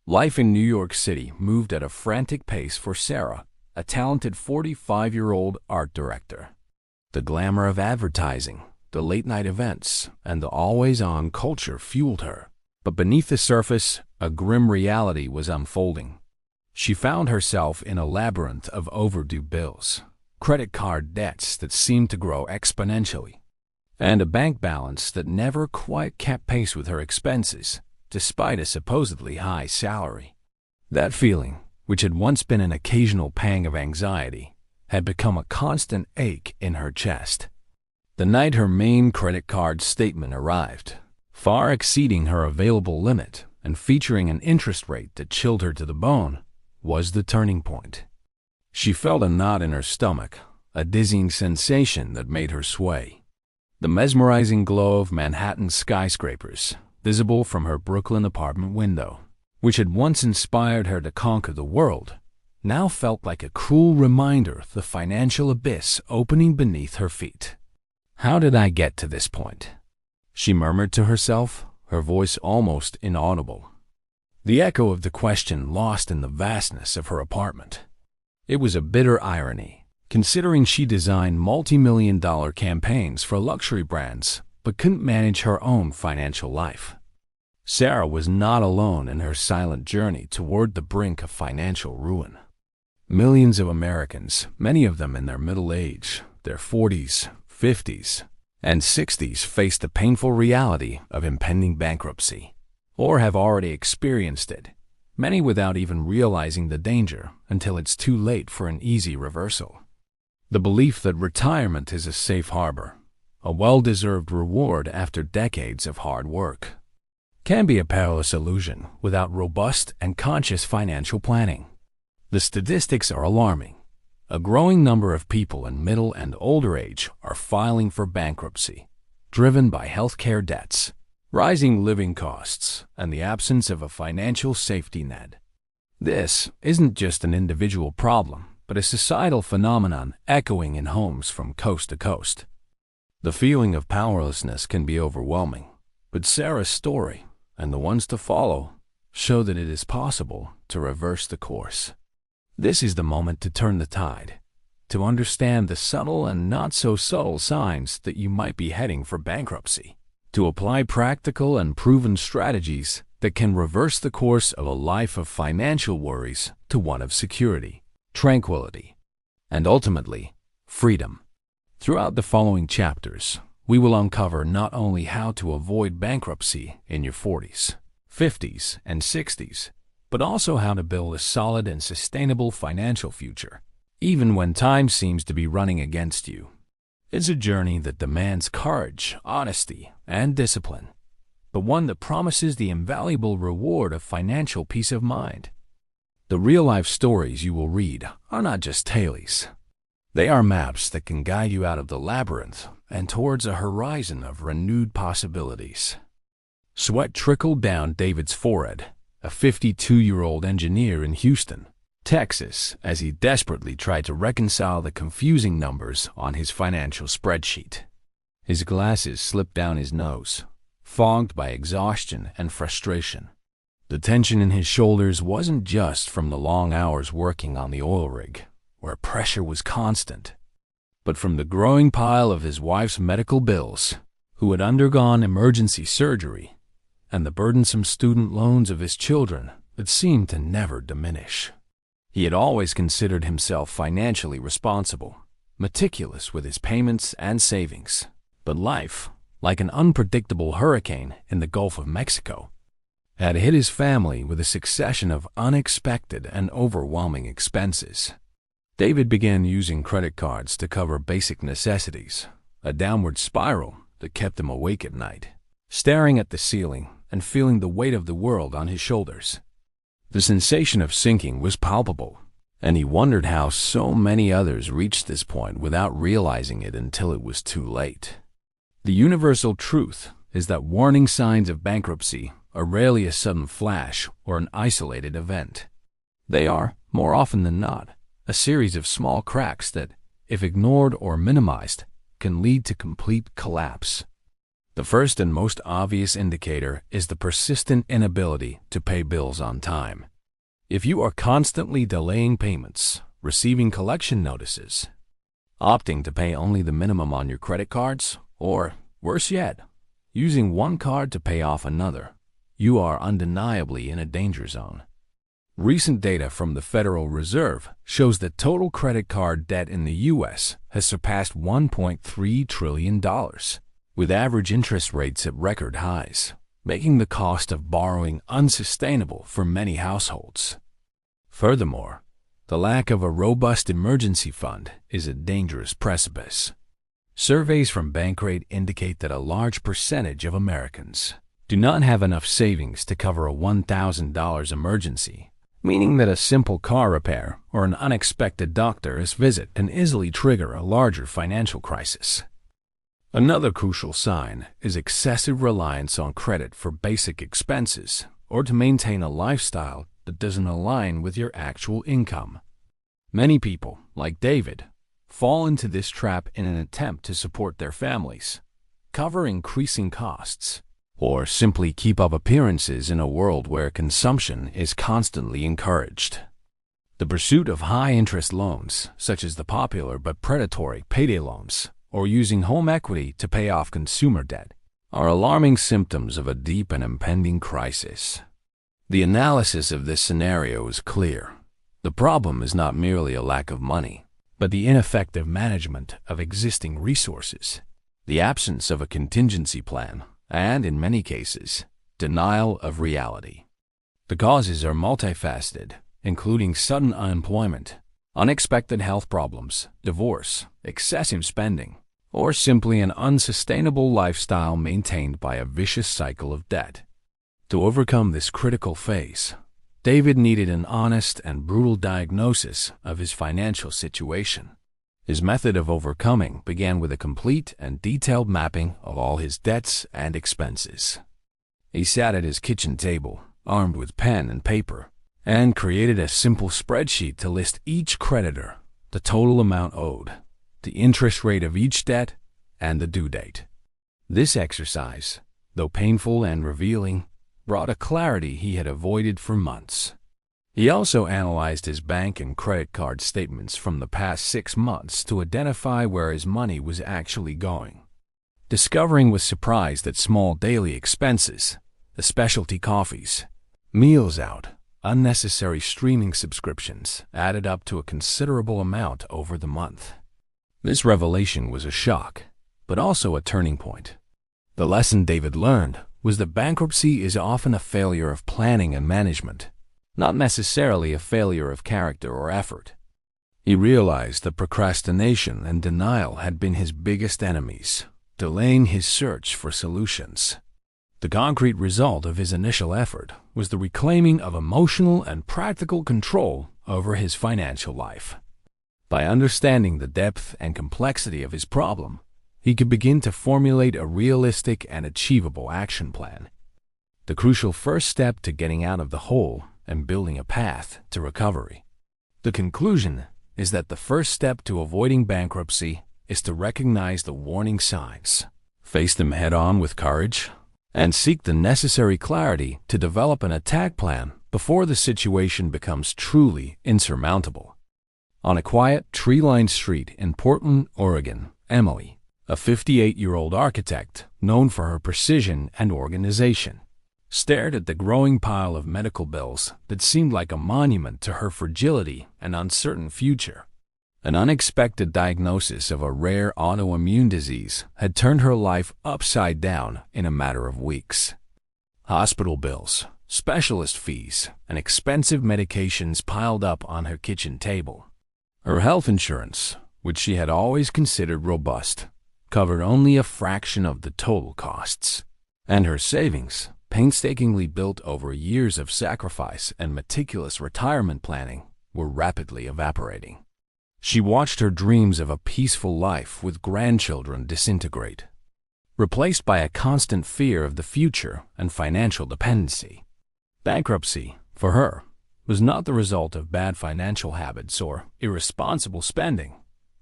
Life in New York City moved at a frantic pace for Sarah, a talented 45-year-old art director. The glamour of advertising, the late-night events, and the always-on culture fueled her. But beneath the surface, a grim reality was unfolding. She found herself in a labyrinth of overdue bills, credit card debts that seemed to grow exponentially, and a bank balance that never quite kept pace with her expenses, despite a supposedly high salary. That feeling, which had once been an occasional pang of anxiety, had become a constant ache in her chest. The night her main credit card statement arrived, far exceeding her available limit and featuring an interest rate that chilled her to the bone, was the turning point. She felt a knot in her stomach, a dizzying sensation that made her sway. The mesmerizing glow of Manhattan skyscrapers, visible from her Brooklyn apartment window, which had once inspired her to conquer the world, now felt like a cruel reminder of the financial abyss opening beneath her feet. "How did I get to this point?" she murmured to herself, her voice almost inaudible. The echo of the question lost in the vastness of her apartment. It was a bitter irony, considering she designed multi-million-dollar campaigns for luxury brands but couldn't manage her own financial life. Sarah was not alone in her silent journey toward the brink of financial ruin. Millions of Americans, many of them in their middle age, their 40s, 50s, and 60s, face the painful reality of impending bankruptcy, or have already experienced it, many without even realizing the danger until it's too late for an easy reversal. The belief that retirement is a safe harbor, a well-deserved reward after decades of hard work, can be a perilous illusion without robust and conscious financial planning. The statistics are alarming. A growing number of people in middle and older age are filing for bankruptcy, driven by healthcare debts, rising living costs, and the absence of a financial safety net. This isn't just an individual problem, but a societal phenomenon echoing in homes from coast to coast. The feeling of powerlessness can be overwhelming, but Sarah's story, and the ones to follow, show that it is possible to reverse the course. This is the moment to turn the tide, to understand the subtle and not-so-subtle signs that you might be heading for bankruptcy, to apply practical and proven strategies that can reverse the course of a life of financial worries to one of security, tranquility, and ultimately, freedom. Throughout the following chapters, we will uncover not only how to avoid bankruptcy in your 40s, 50s, and 60s, but also how to build a solid and sustainable financial future, even when time seems to be running against you. It's a journey that demands courage, honesty, and discipline, but one that promises the invaluable reward of financial peace of mind. The real-life stories you will read are not just tales. They are maps that can guide you out of the labyrinth and towards a horizon of renewed possibilities. Sweat trickled down David's forehead, a 52-year-old engineer in Houston, Texas, as he desperately tried to reconcile the confusing numbers on his financial spreadsheet. His glasses slipped down his nose, fogged by exhaustion and frustration. The tension in his shoulders wasn't just from the long hours working on the oil rig, where pressure was constant, but from the growing pile of his wife's medical bills, who had undergone emergency surgery, and the burdensome student loans of his children that seemed to never diminish. He had always considered himself financially responsible, meticulous with his payments and savings. But life, like an unpredictable hurricane in the Gulf of Mexico, had hit his family with a succession of unexpected and overwhelming expenses. David began using credit cards to cover basic necessities, a downward spiral that kept him awake at night, staring at the ceiling and feeling the weight of the world on his shoulders. The sensation of sinking was palpable, and he wondered how so many others reached this point without realizing it until it was too late. The universal truth is that warning signs of bankruptcy are rarely a sudden flash or an isolated event. They are, more often than not, a series of small cracks that, if ignored or minimized, can lead to complete collapse. The first and most obvious indicator is the persistent inability to pay bills on time. If you are constantly delaying payments, receiving collection notices, opting to pay only the minimum on your credit cards, or, worse yet, using one card to pay off another, you are undeniably in a danger zone. Recent data from the Federal Reserve shows that total credit card debt in the U.S. has surpassed $1.3 trillion, with average interest rates at record highs, making the cost of borrowing unsustainable for many households. Furthermore, the lack of a robust emergency fund is a dangerous precipice. Surveys from Bankrate indicate that a large percentage of Americans do not have enough savings to cover a $1,000 emergency, meaning that a simple car repair or an unexpected doctor's visit can easily trigger a larger financial crisis. Another crucial sign is excessive reliance on credit for basic expenses or to maintain a lifestyle that doesn't align with your actual income. Many people, like David, fall into this trap in an attempt to support their families, cover increasing costs, or simply keep up appearances in a world where consumption is constantly encouraged. The pursuit of high-interest loans, such as the popular but predatory payday loans, or using home equity to pay off consumer debt, are alarming symptoms of a deep and impending crisis. The analysis of this scenario is clear. The problem is not merely a lack of money, but the ineffective management of existing resources, the absence of a contingency plan, and, in many cases, denial of reality. The causes are multifaceted, including sudden unemployment, unexpected health problems, divorce, excessive spending, or simply an unsustainable lifestyle maintained by a vicious cycle of debt. To overcome this critical phase, David needed an honest and brutal diagnosis of his financial situation. His method of overcoming began with a complete and detailed mapping of all his debts and expenses. He sat at his kitchen table, armed with pen and paper, and created a simple spreadsheet to list each creditor, the total amount owed, the interest rate of each debt, and the due date. This exercise, though painful and revealing, brought a clarity he had avoided for months. He also analyzed his bank and credit card statements from the past 6 months to identify where his money was actually going. Discovering with surprise that small daily expenses, the specialty coffees, meals out, unnecessary streaming subscriptions added up to a considerable amount over the month. This revelation was a shock, but also a turning point. The lesson David learned was that bankruptcy is often a failure of planning and management, not necessarily a failure of character or effort. He realized that procrastination and denial had been his biggest enemies, delaying his search for solutions. The concrete result of his initial effort was the reclaiming of emotional and practical control over his financial life. By understanding the depth and complexity of his problem, he could begin to formulate a realistic and achievable action plan. The crucial first step to getting out of the hole and building a path to recovery. The conclusion is that the first step to avoiding bankruptcy is to recognize the warning signs, face them head-on with courage, and seek the necessary clarity to develop an attack plan before the situation becomes truly insurmountable. On a quiet, tree-lined street in Portland, Oregon, Emily, a 58-year-old architect known for her precision and organization, stared at the growing pile of medical bills that seemed like a monument to her fragility and uncertain future. An unexpected diagnosis of a rare autoimmune disease had turned her life upside down in a matter of weeks. Hospital bills, specialist fees, and expensive medications piled up on her kitchen table. Her health insurance, which she had always considered robust, covered only a fraction of the total costs, and her savings, painstakingly built over years of sacrifice and meticulous retirement planning, were rapidly evaporating. She watched her dreams of a peaceful life with grandchildren disintegrate, replaced by a constant fear of the future and financial dependency. Bankruptcy, for her, was not the result of bad financial habits or irresponsible spending,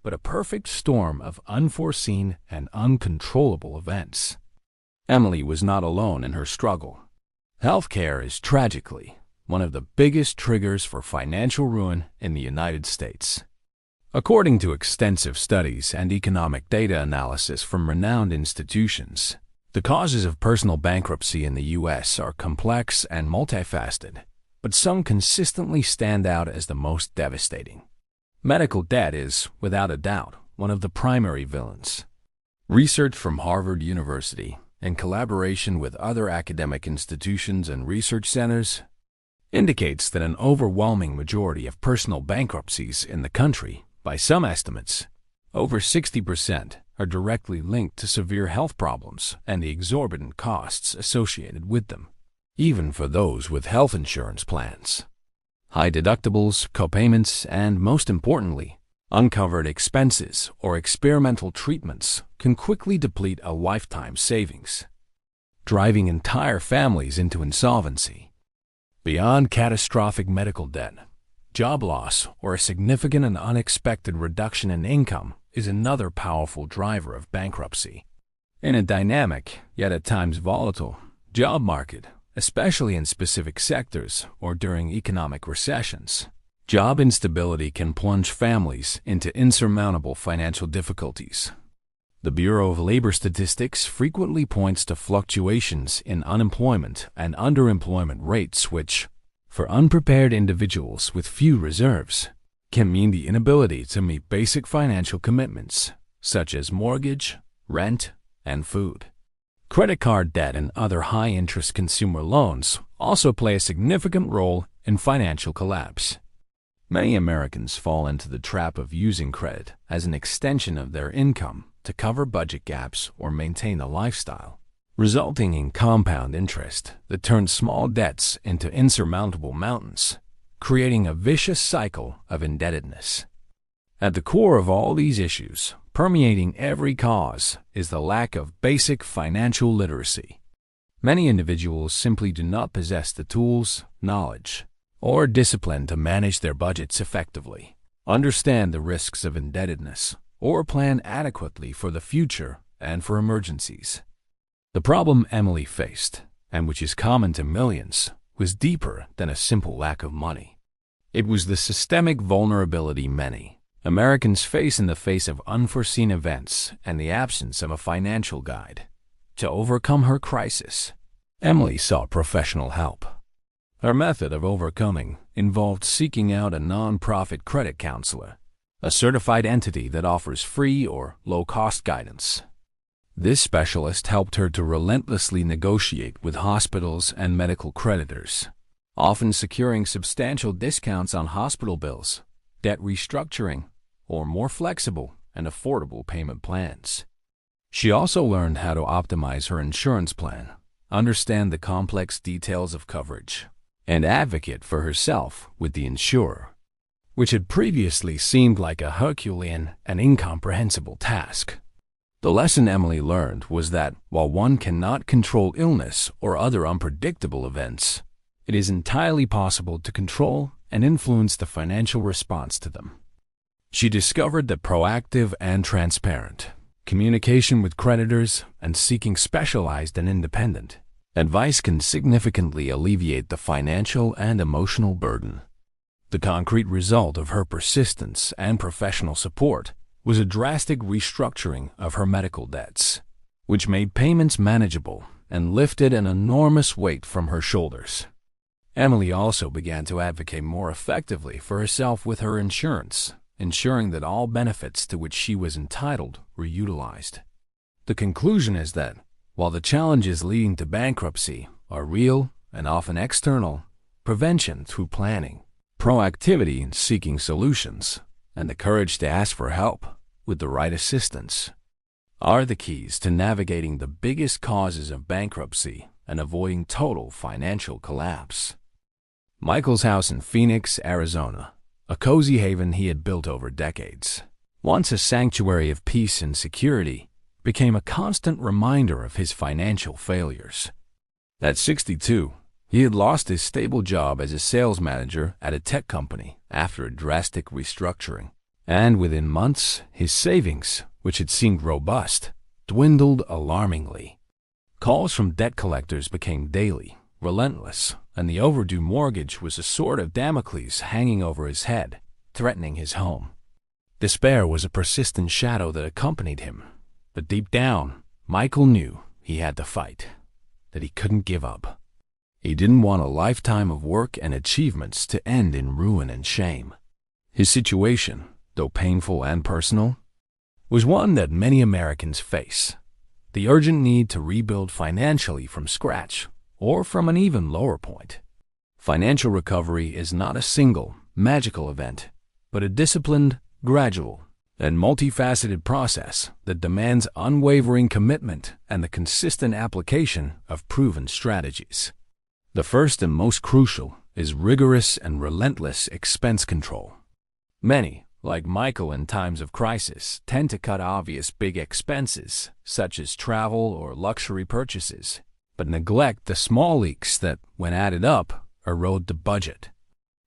but a perfect storm of unforeseen and uncontrollable events. Emily was not alone in her struggle. Healthcare is tragically one of the biggest triggers for financial ruin in the United States. According to extensive studies and economic data analysis from renowned institutions, the causes of personal bankruptcy in the U.S. are complex and multifaceted, but some consistently stand out as the most devastating. Medical debt is, without a doubt, one of the primary villains. Research from Harvard University, in collaboration with other academic institutions and research centers, indicates that an overwhelming majority of personal bankruptcies in the country, by some estimates, over 60%, are directly linked to severe health problems and the exorbitant costs associated with them, even for those with health insurance plans. High deductibles, copayments, and most importantly, uncovered expenses or experimental treatments can quickly deplete a lifetime savings, driving entire families into insolvency. Beyond catastrophic medical debt, job loss or a significant and unexpected reduction in income is another powerful driver of bankruptcy. In a dynamic, yet at times volatile, job market, especially in specific sectors or during economic recessions, job instability can plunge families into insurmountable financial difficulties. The Bureau of Labor Statistics frequently points to fluctuations in unemployment and underemployment rates which, for unprepared individuals with few reserves, can mean the inability to meet basic financial commitments, such as mortgage, rent, and food. Credit card debt and other high-interest consumer loans also play a significant role in financial collapse. Many Americans fall into the trap of using credit as an extension of their income to cover budget gaps or maintain a lifestyle, resulting in compound interest that turns small debts into insurmountable mountains, creating a vicious cycle of indebtedness. At the core of all these issues, permeating every cause, is the lack of basic financial literacy. Many individuals simply do not possess the tools, knowledge, or discipline to manage their budgets effectively, understand the risks of indebtedness, or plan adequately for the future and for emergencies. The problem Emily faced, and which is common to millions, was deeper than a simple lack of money. It was the systemic vulnerability many Americans face in the face of unforeseen events and the absence of a financial guide. To overcome her crisis, Emily sought professional help. Her method of overcoming involved seeking out a non-profit credit counselor, a certified entity that offers free or low-cost guidance. This specialist helped her to relentlessly negotiate with hospitals and medical creditors, often securing substantial discounts on hospital bills, debt restructuring, or more flexible and affordable payment plans. She also learned how to optimize her insurance plan, understand the complex details of coverage, and advocate for herself with the insurer, which had previously seemed like a Herculean and incomprehensible task. The lesson Emily learned was that while one cannot control illness or other unpredictable events, it is entirely possible to control and influence the financial response to them. She discovered that proactive and transparent communication with creditors and seeking specialized and independent advice can significantly alleviate the financial and emotional burden. The concrete result of her persistence and professional support was a drastic restructuring of her medical debts, which made payments manageable and lifted an enormous weight from her shoulders. Emily also began to advocate more effectively for herself with her insurance, ensuring that all benefits to which she was entitled were utilized. The conclusion is that, while the challenges leading to bankruptcy are real and often external, prevention through planning, proactivity in seeking solutions, and the courage to ask for help with the right assistance are the keys to navigating the biggest causes of bankruptcy and avoiding total financial collapse. Michael's house in Phoenix, Arizona, a cozy haven he had built over decades, once a sanctuary of peace and security, became a constant reminder of his financial failures. At 62, he had lost his stable job as a sales manager at a tech company after a drastic restructuring, and within months, his savings, which had seemed robust, dwindled alarmingly. Calls from debt collectors became daily, relentless, and the overdue mortgage was a sword of Damocles hanging over his head, threatening his home. Despair was a persistent shadow that accompanied him, but deep down, Michael knew he had to fight, that he couldn't give up. He didn't want a lifetime of work and achievements to end in ruin and shame. His situation, though painful and personal, was one that many Americans face: the urgent need to rebuild financially from scratch or from an even lower point. Financial recovery is not a single, magical event, but a disciplined, gradual, and multifaceted process that demands unwavering commitment and the consistent application of proven strategies. The first and most crucial is rigorous and relentless expense control. Many, like Michael in times of crisis, tend to cut obvious big expenses, such as travel or luxury purchases, but neglect the small leaks that, when added up, erode the budget.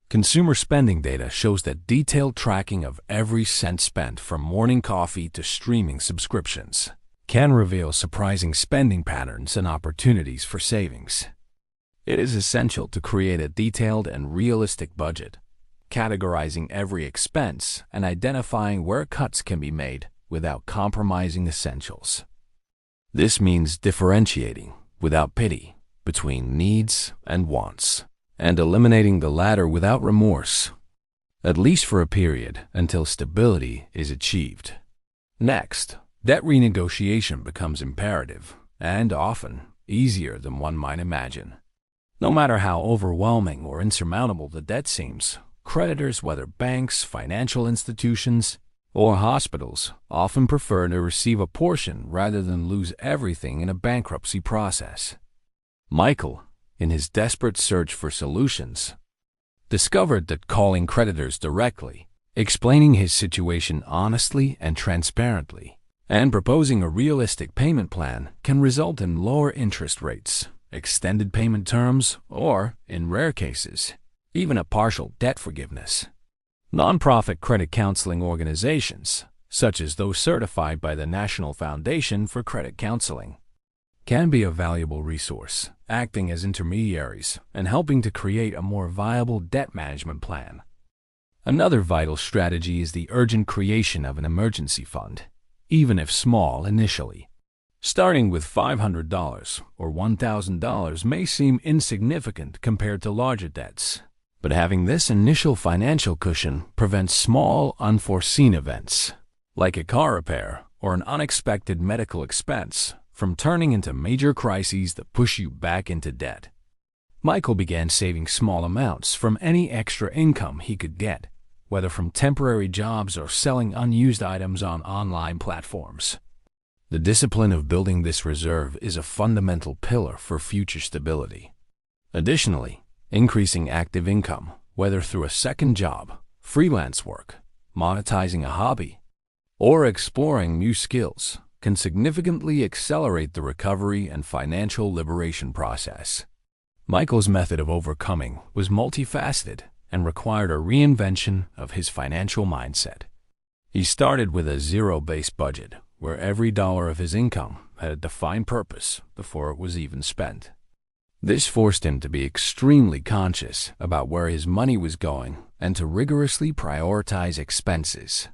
Consumer spending data shows that detailed tracking of every cent spent, from morning coffee to streaming subscriptions, can reveal surprising spending patterns and opportunities for savings. It is essential to create a detailed and realistic budget, categorizing every expense and identifying where cuts can be made without compromising essentials. This means differentiating, without pity, between needs and wants, and eliminating the latter without remorse, at least for a period until stability is achieved. Next, debt renegotiation becomes imperative, and often easier than one might imagine. No matter how overwhelming or insurmountable the debt seems, creditors, whether banks, financial institutions, or hospitals, often prefer to receive a portion rather than lose everything in a bankruptcy process. Michael, in his desperate search for solutions, discovered that calling creditors directly, explaining his situation honestly and transparently, and proposing a realistic payment plan can result in lower interest rates, extended payment terms, or, in rare cases, even a partial debt forgiveness. Nonprofit credit counseling organizations, such as those certified by the National Foundation for Credit Counseling, can be a valuable resource, acting as intermediaries and helping to create a more viable debt management plan. Another vital strategy is the urgent creation of an emergency fund, even if small initially. Starting with $500 or $1,000 may seem insignificant compared to larger debts, but having this initial financial cushion prevents small, unforeseen events, like a car repair or an unexpected medical expense, from turning into major crises that push you back into debt. Michael began saving small amounts from any extra income he could get, whether from temporary jobs or selling unused items on online platforms. The discipline of building this reserve is a fundamental pillar for future stability. Additionally, increasing active income, whether through a second job, freelance work, monetizing a hobby, or exploring new skills, can significantly accelerate the recovery and financial liberation process. Michael's method of overcoming was multifaceted and required a reinvention of his financial mindset. He started with a zero-based budget, where every dollar of his income had a defined purpose before it was even spent. This forced him to be extremely conscious about where his money was going and to rigorously prioritize expenses.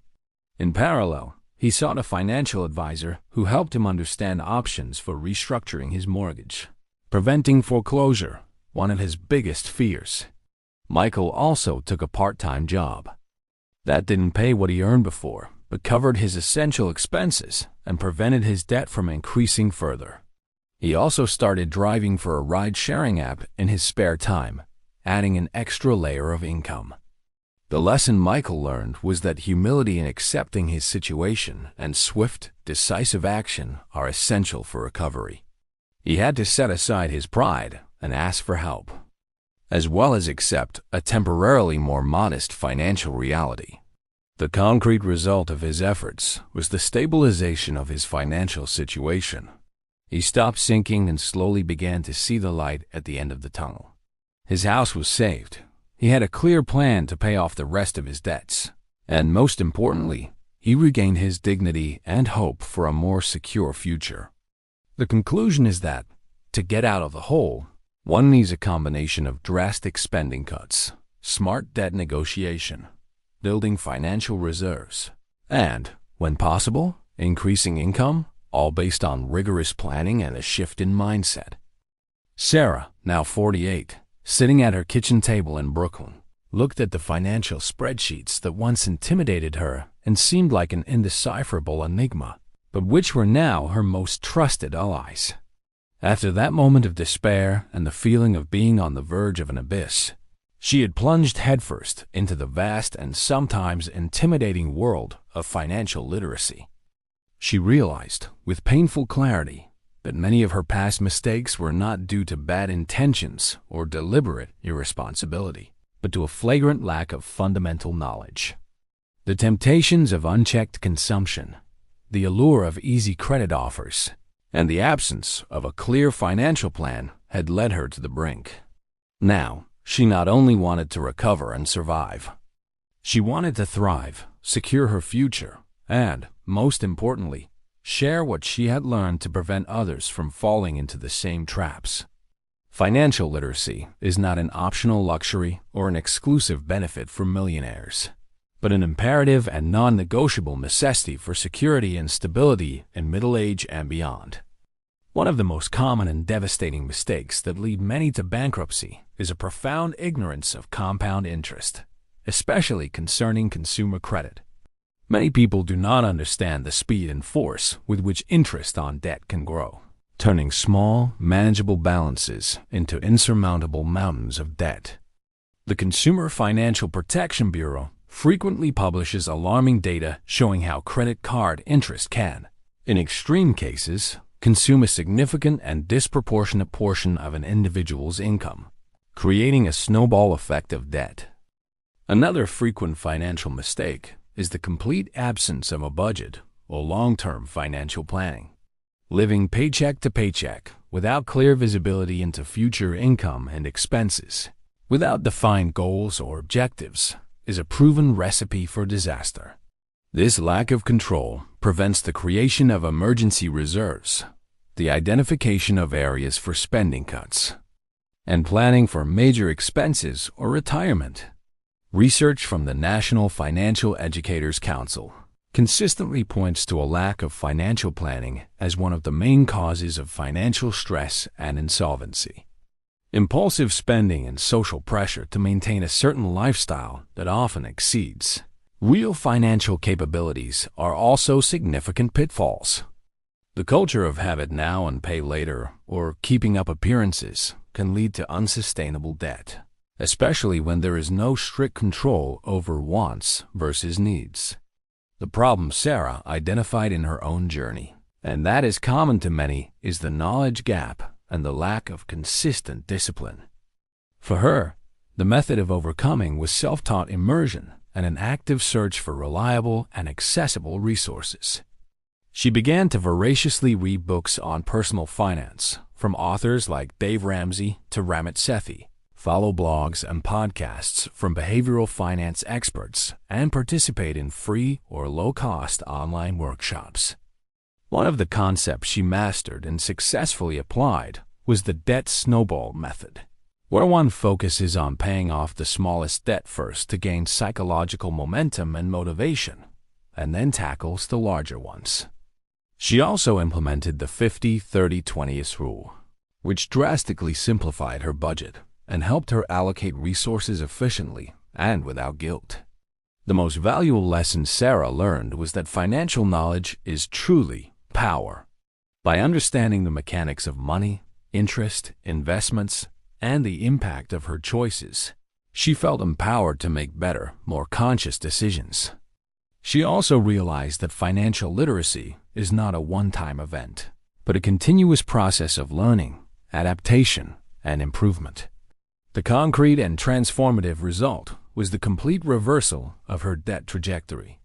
In parallel, he sought a financial advisor who helped him understand options for restructuring his mortgage, preventing foreclosure, one of his biggest fears. Michael also took a part-time job. That didn't pay what he earned before, but covered his essential expenses and prevented his debt from increasing further. He also started driving for a ride-sharing app in his spare time, adding an extra layer of income. The lesson Michael learned was that humility in accepting his situation and swift, decisive action are essential for recovery. He had to set aside his pride and ask for help, as well as accept a temporarily more modest financial reality. The concrete result of his efforts was the stabilization of his financial situation. He stopped sinking and slowly began to see the light at the end of the tunnel. His house was saved. He had a clear plan to pay off the rest of his debts. And most importantly, he regained his dignity and hope for a more secure future. The conclusion is that, to get out of the hole, one needs a combination of drastic spending cuts, smart debt negotiation, building financial reserves, and, when possible, increasing income, all based on rigorous planning and a shift in mindset. Sarah, now 48, sitting at her kitchen table in Brooklyn, looked at the financial spreadsheets that once intimidated her and seemed like an indecipherable enigma, but which were now her most trusted allies. After that moment of despair and the feeling of being on the verge of an abyss, she had plunged headfirst into the vast and sometimes intimidating world of financial literacy. She realized, with painful clarity, that many of her past mistakes were not due to bad intentions or deliberate irresponsibility, but to a flagrant lack of fundamental knowledge. The temptations of unchecked consumption, the allure of easy credit offers, and the absence of a clear financial plan had led her to the brink. Now, she not only wanted to recover and survive, she wanted to thrive, secure her future, and, most importantly, share what she had learned to prevent others from falling into the same traps. Financial literacy is not an optional luxury or an exclusive benefit for millionaires, but an imperative and non-negotiable necessity for security and stability in middle age and beyond. One of the most common and devastating mistakes that lead many to bankruptcy is a profound ignorance of compound interest, especially concerning consumer credit. Many people do not understand the speed and force with which interest on debt can grow, turning small, manageable balances into insurmountable mountains of debt. The Consumer Financial Protection Bureau frequently publishes alarming data showing how credit card interest can, in extreme cases, consume a significant and disproportionate portion of an individual's income, creating a snowball effect of debt. Another frequent financial mistake is the complete absence of a budget or long-term financial planning. Living paycheck to paycheck without clear visibility into future income and expenses, without defined goals or objectives, is a proven recipe for disaster. This lack of control prevents the creation of emergency reserves, the identification of areas for spending cuts, and planning for major expenses or retirement. Research from the National Financial Educators Council consistently points to a lack of financial planning as one of the main causes of financial stress and insolvency. Impulsive spending and social pressure to maintain a certain lifestyle that often exceeds real financial capabilities are also significant pitfalls. The culture of have it now and pay later, or keeping up appearances, can lead to unsustainable debt, especially when there is no strict control over wants versus needs. The problem Sarah identified in her own journey, and that is common to many, is the knowledge gap and the lack of consistent discipline. For her, the method of overcoming was self-taught immersion and an active search for reliable and accessible resources. She began to voraciously read books on personal finance, from authors like Dave Ramsey to Ramit Sethi, follow blogs and podcasts from behavioral finance experts, and participate in free or low-cost online workshops. One of the concepts she mastered and successfully applied was the debt snowball method, where one focuses on paying off the smallest debt first to gain psychological momentum and motivation, and then tackles the larger ones. She also implemented the 50-30-20 rule, which drastically simplified her budget and helped her allocate resources efficiently and without guilt. The most valuable lesson Sarah learned was that financial knowledge is truly power. By understanding the mechanics of money, interest, investments, and the impact of her choices, she felt empowered to make better, more conscious decisions. She also realized that financial literacy is not a one-time event, but a continuous process of learning, adaptation, and improvement. The concrete and transformative result was the complete reversal of her debt trajectory.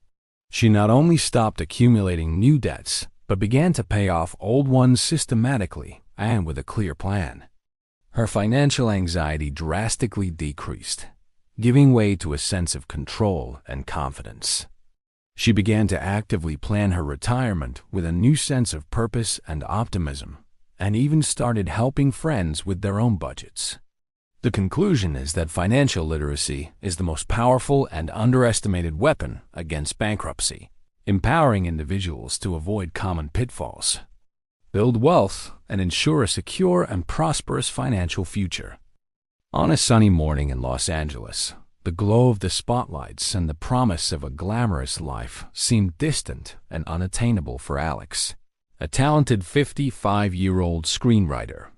She not only stopped accumulating new debts, but began to pay off old ones systematically and with a clear plan. Her financial anxiety drastically decreased, giving way to a sense of control and confidence. She began to actively plan her retirement with a new sense of purpose and optimism, and even started helping friends with their own budgets. The conclusion is that financial literacy is the most powerful and underestimated weapon against bankruptcy, empowering individuals to avoid common pitfalls, build wealth, and ensure a secure and prosperous financial future. On a sunny morning in Los Angeles, the glow of the spotlights and the promise of a glamorous life seemed distant and unattainable for Alex, a talented 55-year-old screenwriter.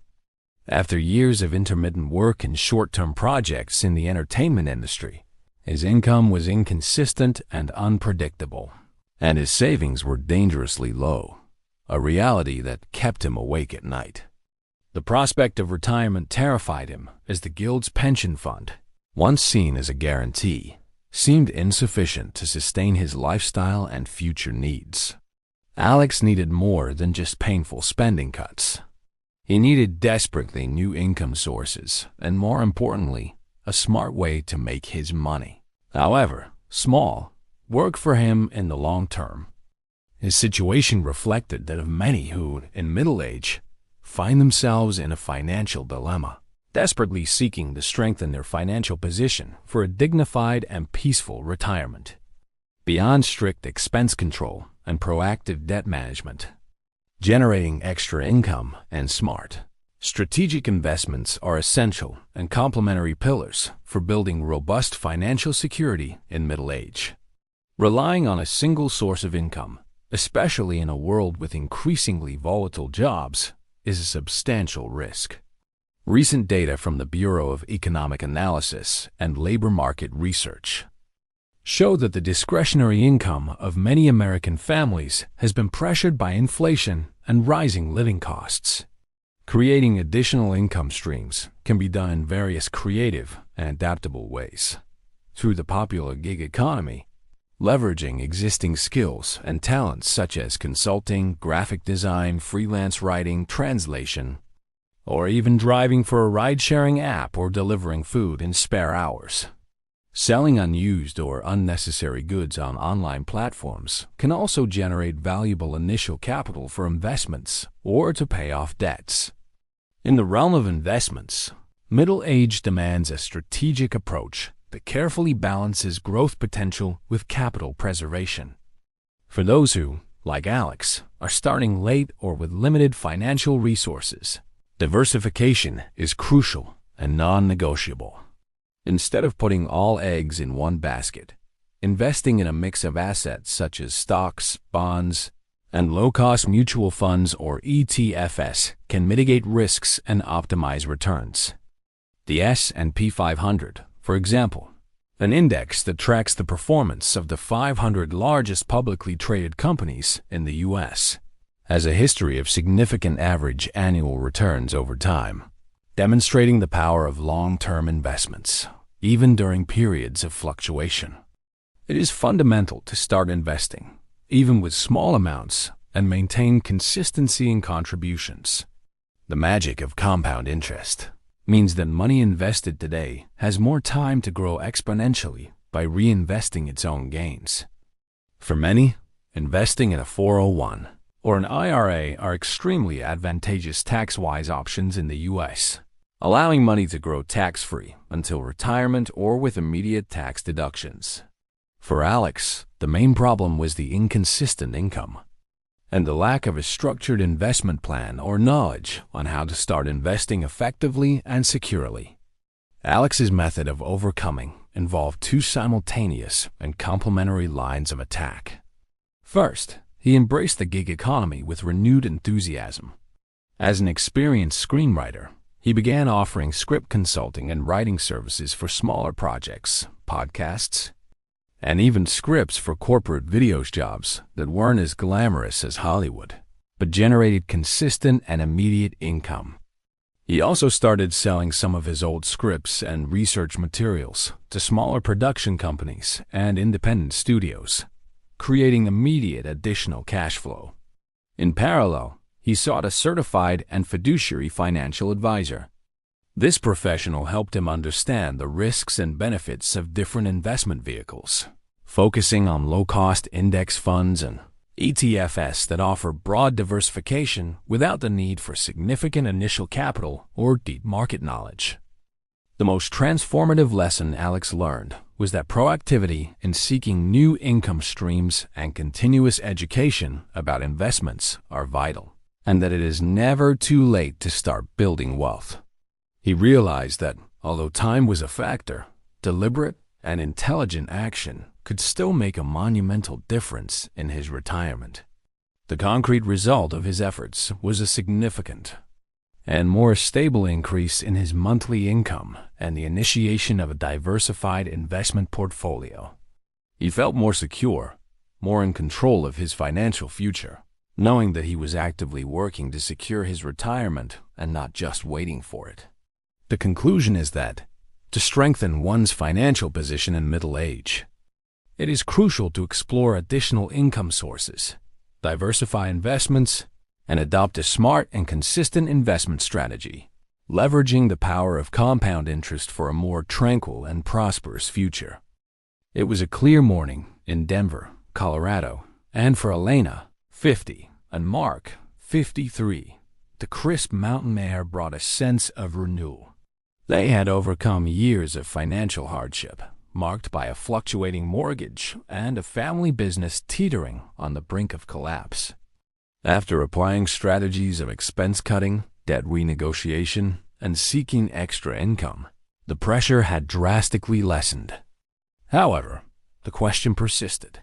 After years of intermittent work and short-term projects in the entertainment industry, his income was inconsistent and unpredictable, and his savings were dangerously low, a reality that kept him awake at night. The prospect of retirement terrified him, as the Guild's pension fund, once seen as a guarantee, seemed insufficient to sustain his lifestyle and future needs. Alex needed more than just painful spending cuts. He needed desperately new income sources, and more importantly, a smart way to make his money. However, small worked for him in the long term. His situation reflected that of many who, in middle age, find themselves in a financial dilemma, desperately seeking to strengthen their financial position for a dignified and peaceful retirement. Beyond strict expense control and proactive debt management, generating extra income and smart, strategic investments are essential and complementary pillars for building robust financial security in middle age. Relying on a single source of income, especially in a world with increasingly volatile jobs, is a substantial risk. Recent data from the Bureau of Economic Analysis and Labor Market Research show that the discretionary income of many American families has been pressured by inflation and rising living costs. Creating additional income streams can be done in various creative and adaptable ways. Through the popular gig economy, leveraging existing skills and talents such as consulting, graphic design, freelance writing, translation, or even driving for a ride-sharing app or delivering food in spare hours. Selling unused or unnecessary goods on online platforms can also generate valuable initial capital for investments or to pay off debts. In the realm of investments, middle age demands a strategic approach that carefully balances growth potential with capital preservation. For those who, like Alex, are starting late or with limited financial resources, diversification is crucial and non-negotiable. Instead of putting all eggs in one basket, investing in a mix of assets such as stocks, bonds, and low-cost mutual funds or ETFs can mitigate risks and optimize returns. The S&P 500, for example, an index that tracks the performance of the 500 largest publicly traded companies in the U.S., has a history of significant average annual returns over time, demonstrating the power of long-term investments, even during periods of fluctuation. It is fundamental to start investing, even with small amounts, and maintain consistency in contributions. The magic of compound interest means that money invested today has more time to grow exponentially by reinvesting its own gains. For many, investing in a 401 or an IRA are extremely advantageous tax-wise options in the U.S., allowing money to grow tax-free until retirement or with immediate tax deductions. For Alex, the main problem was the inconsistent income and the lack of a structured investment plan or knowledge on how to start investing effectively and securely. Alex's method of overcoming involved two simultaneous and complementary lines of attack. First, he embraced the gig economy with renewed enthusiasm. As an experienced screenwriter, he began offering script consulting and writing services for smaller projects, podcasts, and even scripts for corporate videos jobs that weren't as glamorous as Hollywood, but generated consistent and immediate income. He also started selling some of his old scripts and research materials to smaller production companies and independent studios, creating immediate additional cash flow. In parallel, he sought a certified and fiduciary financial advisor. This professional helped him understand the risks and benefits of different investment vehicles, focusing on low-cost index funds and ETFs that offer broad diversification without the need for significant initial capital or deep market knowledge. The most transformative lesson Alex learned was that proactivity in seeking new income streams and continuous education about investments are vital, and that it is never too late to start building wealth. He realized that, although time was a factor, deliberate and intelligent action could still make a monumental difference in his retirement. The concrete result of his efforts was a significant and more stable increase in his monthly income and the initiation of a diversified investment portfolio. He felt more secure, more in control of his financial future, knowing that he was actively working to secure his retirement and not just waiting for it. The conclusion is that, to strengthen one's financial position in middle age, it is crucial to explore additional income sources, diversify investments, and adopt a smart and consistent investment strategy, leveraging the power of compound interest for a more tranquil and prosperous future. It was a clear morning in Denver, Colorado, and for Elena, 50, and Mark, 53, the crisp mountain air brought a sense of renewal. They had overcome years of financial hardship, marked by a fluctuating mortgage and a family business teetering on the brink of collapse. After applying strategies of expense cutting, debt renegotiation, and seeking extra income, the pressure had drastically lessened. However, the question persisted.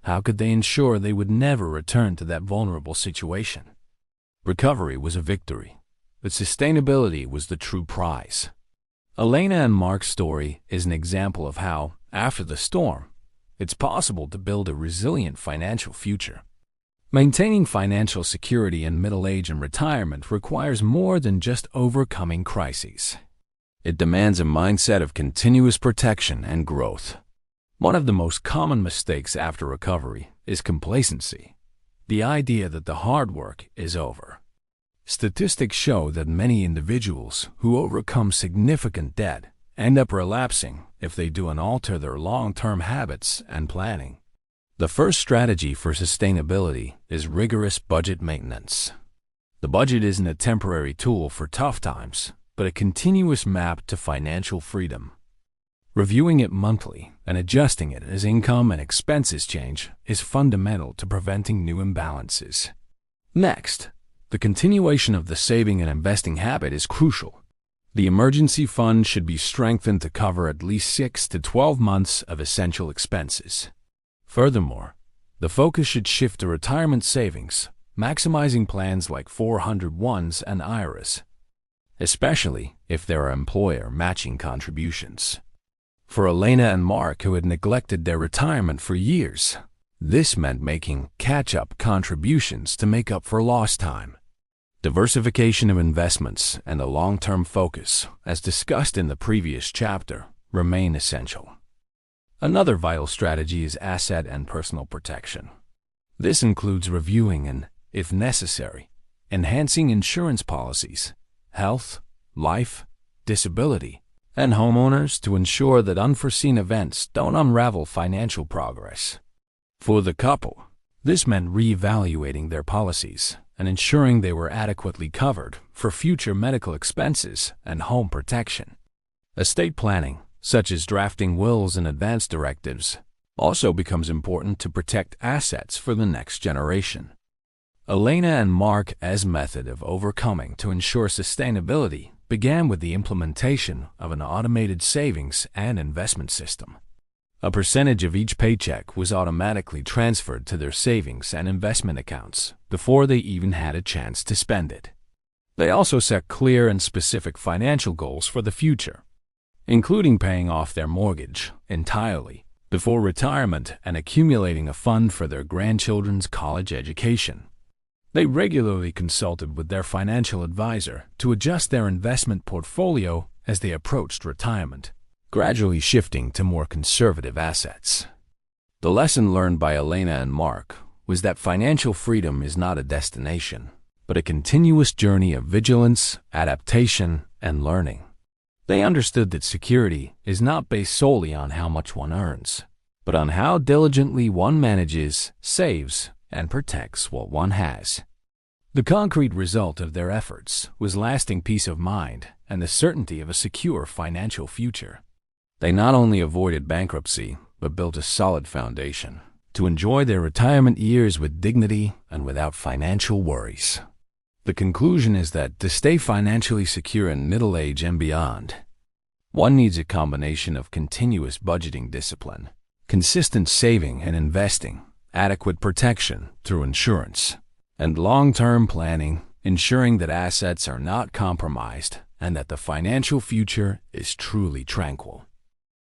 How could they ensure they would never return to that vulnerable situation? Recovery was a victory, but sustainability was the true prize. Elena and Mark's story is an example of how, after the storm, it's possible to build a resilient financial future. Maintaining financial security in middle age and retirement requires more than just overcoming crises. It demands a mindset of continuous protection and growth. One of the most common mistakes after recovery is complacency, the idea that the hard work is over. Statistics show that many individuals who overcome significant debt end up relapsing if they don't alter their long-term habits and planning. The first strategy for sustainability is rigorous budget maintenance. The budget isn't a temporary tool for tough times, but a continuous map to financial freedom. Reviewing it monthly and adjusting it as income and expenses change is fundamental to preventing new imbalances. Next, the continuation of the saving and investing habit is crucial. The emergency fund should be strengthened to cover at least 6 to 12 months of essential expenses. Furthermore, the focus should shift to retirement savings, maximizing plans like 401s and IRAs, especially if there are employer matching contributions. For Elena and Mark, who had neglected their retirement for years, this meant making catch-up contributions to make up for lost time. Diversification of investments and a long-term focus, as discussed in the previous chapter, remain essential. Another vital strategy is asset and personal protection. This includes reviewing and, if necessary, enhancing insurance policies, health, life, disability, and homeowners to ensure that unforeseen events don't unravel financial progress. For the couple, this meant reevaluating their policies and ensuring they were adequately covered for future medical expenses and home protection. Estate planning, such as drafting wills and advance directives, also becomes important to protect assets for the next generation. Elena and Mark's method of overcoming to ensure sustainability began with the implementation of an automated savings and investment system. A percentage of each paycheck was automatically transferred to their savings and investment accounts before they even had a chance to spend it. They also set clear and specific financial goals for the future, including paying off their mortgage entirely before retirement and accumulating a fund for their grandchildren's college education. They regularly consulted with their financial advisor to adjust their investment portfolio as they approached retirement, gradually shifting to more conservative assets. The lesson learned by Elena and Mark was that financial freedom is not a destination, but a continuous journey of vigilance, adaptation, and learning. They understood that security is not based solely on how much one earns, but on how diligently one manages, saves, and protects what one has. The concrete result of their efforts was lasting peace of mind and the certainty of a secure financial future. They not only avoided bankruptcy, but built a solid foundation to enjoy their retirement years with dignity and without financial worries. The conclusion is that to stay financially secure in middle age and beyond, one needs a combination of continuous budgeting discipline, consistent saving and investing, adequate protection through insurance, and long-term planning, ensuring that assets are not compromised and that the financial future is truly tranquil.